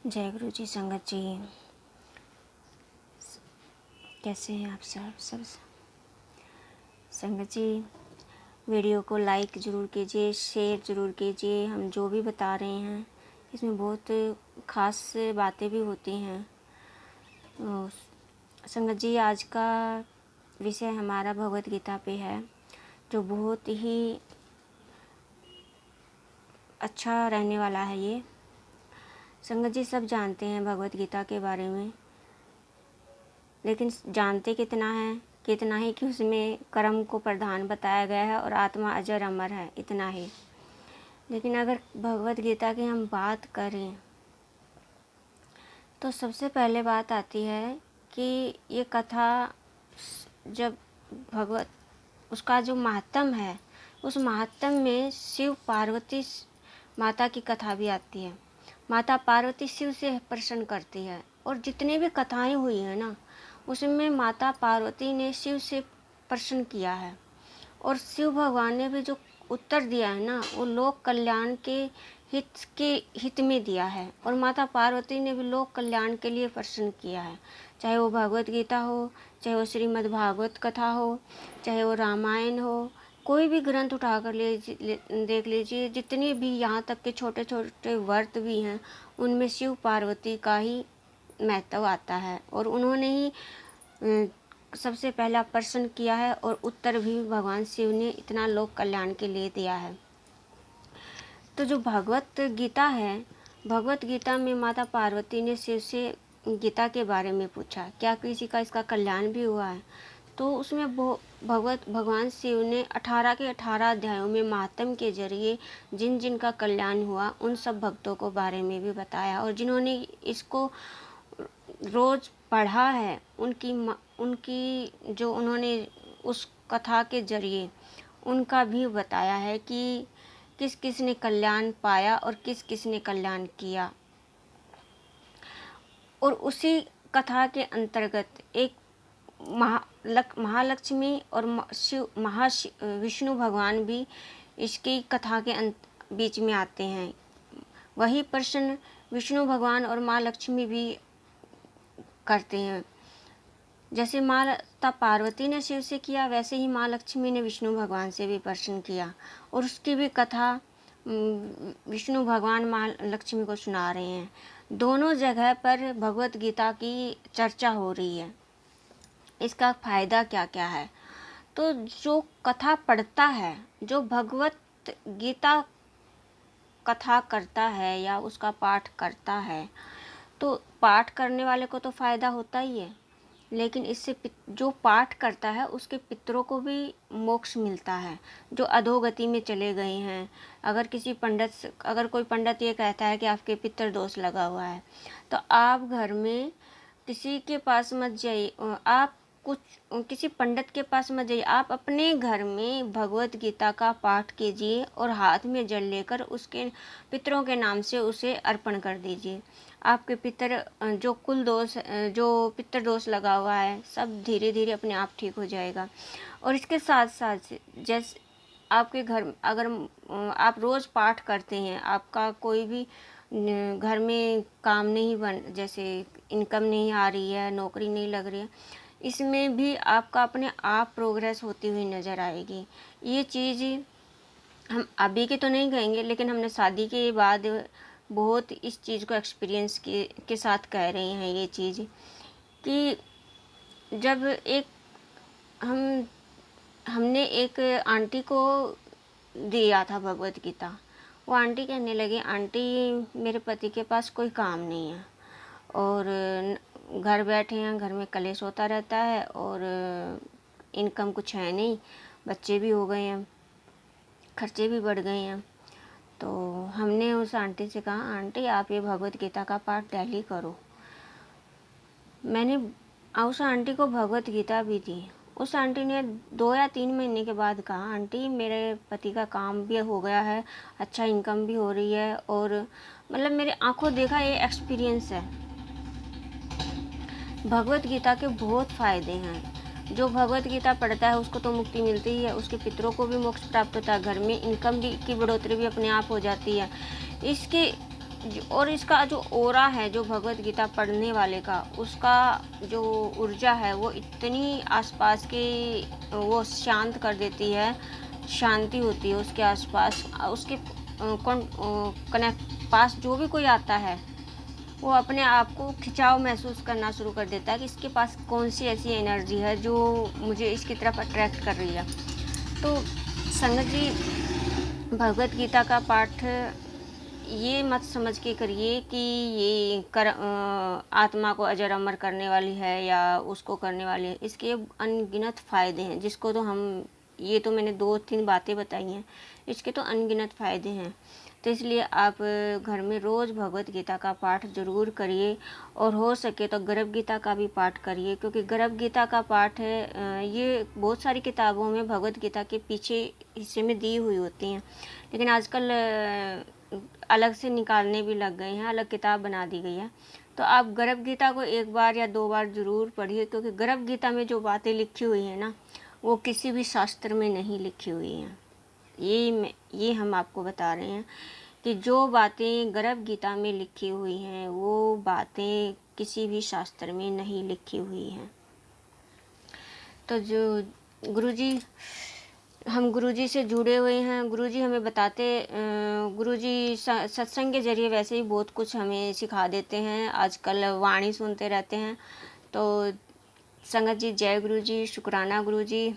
जय गुरु जी। संगत जी, कैसे हैं आप सब संगत जी, वीडियो को लाइक ज़रूर कीजिए, शेयर ज़रूर कीजिए। हम जो भी बता रहे हैं इसमें बहुत ख़ास बातें भी होती हैं। संगत जी, आज का विषय हमारा भगवत गीता पे है, जो बहुत ही अच्छा रहने वाला है। ये संगत जी सब जानते हैं भगवत गीता के बारे में, लेकिन जानते कितना है, कितना ही कि उसमें कर्म को प्रधान बताया गया है और आत्मा अजर अमर है, इतना ही। लेकिन अगर भगवत गीता की हम बात करें तो सबसे पहले बात आती है कि ये कथा जब भगवत उसका जो महात्म है, उस महात्म में शिव पार्वती माता की कथा भी आती है। माता पार्वती शिव से प्रसन्न करती है, और जितनी भी कथाएं हुई हैं ना, उसमें माता पार्वती ने शिव से प्रसन्न किया है। और शिव भगवान ने भी जो उत्तर दिया है ना, वो लोक कल्याण के हित में दिया है। और माता पार्वती ने भी लोक कल्याण के लिए प्रसन्न किया है। चाहे वो भगवत गीता हो, चाहे वो श्रीमद् भागवत कथा हो, चाहे वो रामायण हो, कोई भी ग्रंथ उठाकर देख लीजिए। जितने भी यहाँ तक के छोटे छोटे व्रत भी हैं, उनमें शिव पार्वती का ही महत्व आता है। और उन्होंने ही सबसे पहला प्रश्न किया है, और उत्तर भी भगवान शिव ने इतना लोक कल्याण के लिए दिया है। तो जो भगवत गीता है, भगवत गीता में माता पार्वती ने शिव से गीता के बारे में पूछा, क्या किसी का इसका कल्याण भी हुआ है? तो उसमें भगवान शिव ने 18 के 18 अध्यायों में महात्म के जरिए जिन जिन का कल्याण हुआ, उन सब भक्तों को बारे में भी बताया। और जिन्होंने इसको रोज पढ़ा है, उनकी जो उन्होंने उस कथा के जरिए उनका भी बताया है कि किस किस ने कल्याण पाया और किस किस ने कल्याण किया। और उसी कथा के अंतर्गत एक महालक्ष्मी और विष्णु भगवान भी इसकी कथा के बीच में आते हैं। वही प्रश्न विष्णु भगवान और माँ लक्ष्मी भी करते हैं। जैसे माता पार्वती ने शिव से किया, वैसे ही माँ लक्ष्मी ने विष्णु भगवान से भी प्रश्न किया। और उसकी भी कथा विष्णु भगवान माँ लक्ष्मी को सुना रहे हैं। दोनों जगह पर भगवत गीता की चर्चा हो रही है। इसका फ़ायदा क्या क्या है? तो जो कथा पढ़ता है, जो भगवत गीता कथा करता है या उसका पाठ करता है, तो पाठ करने वाले को तो फ़ायदा होता ही है, लेकिन इससे जो पाठ करता है उसके पितरों को भी मोक्ष मिलता है, जो अधोगति में चले गए हैं। अगर कोई पंडित ये कहता है कि आपके पितर दोष लगा हुआ है, तो आप घर में किसी के पास मत जाइए, आप किसी पंडित के पास मत जाइए। आप अपने घर में भगवत गीता का पाठ कीजिए और हाथ में जल लेकर उसके पितरों के नाम से उसे अर्पण कर दीजिए। आपके जो पितर दोष लगा हुआ है, सब धीरे धीरे अपने आप ठीक हो जाएगा। और इसके साथ साथ जैसे आपके घर अगर आप रोज़ पाठ करते हैं, आपका कोई भी घर में काम नहीं जैसे इनकम नहीं आ रही है, नौकरी नहीं लग रही है, इसमें भी आपका अपने आप प्रोग्रेस होती हुई नज़र आएगी। ये चीज़ हम अभी के तो नहीं कहेंगे, लेकिन हमने शादी के बाद बहुत इस चीज़ को एक्सपीरियंस के साथ कह रहे हैं। ये चीज़ कि जब हमने एक आंटी को दिया था भगवत गीता, वो आंटी कहने लगी, आंटी मेरे पति के पास कोई काम नहीं है और घर बैठे हैं, घर में कलेश होता रहता है और इनकम कुछ है नहीं, बच्चे भी हो गए हैं, खर्चे भी बढ़ गए हैं। तो हमने उस आंटी से कहा, आंटी आप ये भगवत गीता का पाठ डेली करो। मैंने उस आंटी को भगवत गीता भी दी। उस आंटी ने 2 या 3 महीने के बाद कहा, आंटी मेरे पति का काम भी हो गया है, अच्छा इनकम भी हो रही है, और मतलब मेरे आंखों देखा ये एक्सपीरियंस है। भगवत गीता के बहुत फ़ायदे हैं। जो भगवत गीता पढ़ता है उसको तो मुक्ति मिलती ही है, उसके पितरों को भी मोक्ष प्राप्त होता है, घर में इनकम भी की बढ़ोतरी भी अपने आप हो जाती है। इसके और इसका जो ऑरा है, जो भगवत गीता पढ़ने वाले का, उसका जो ऊर्जा है वो इतनी आसपास की वो शांत कर देती है, शांति होती है उसके आसपास। उसके कनेक्ट पास जो भी कोई आता है, वो अपने आप को खिंचाव महसूस करना शुरू कर देता है कि इसके पास कौन सी ऐसी एनर्जी है जो मुझे इसकी तरफ अट्रैक्ट कर रही है। तो संगत जी, भगवत गीता का पाठ ये मत समझ के करिए कि ये आत्मा को अजर अमर करने वाली है या उसको करने वाली है। इसके अनगिनत फ़ायदे हैं, जिसको तो हम, ये तो मैंने 2-3 बातें बताई हैं, इसके तो अनगिनत फ़ायदे हैं। तो इसलिए आप घर में रोज़ भगवत गीता का पाठ ज़रूर करिए, और हो सके तो गर्भ गीता का भी पाठ करिए, क्योंकि गर्भ गीता का पाठ है, ये बहुत सारी किताबों में भगवत गीता के पीछे हिस्से में दी हुई होती हैं, लेकिन आजकल अलग से निकालने भी लग गए हैं, अलग किताब बना दी गई है। तो आप गर्भ गीता को 1 बार या 2 बार ज़रूर पढ़िए, क्योंकि गर्भ गीता में जो बातें लिखी हुई हैं ना, वो किसी भी शास्त्र में नहीं लिखी हुई हैं। ये हम आपको बता रहे हैं कि जो बातें गर्भ गीता में लिखी हुई हैं, वो बातें किसी भी शास्त्र में नहीं लिखी हुई हैं। तो जो गुरुजी, हम गुरुजी से जुड़े हुए हैं, गुरुजी हमें बताते, गुरुजी सत्संग के ज़रिए वैसे ही बहुत कुछ हमें सिखा देते हैं, आजकल वाणी सुनते रहते हैं। तो संगत जी, जय गुरुजी, शुक्राना गुरुजी।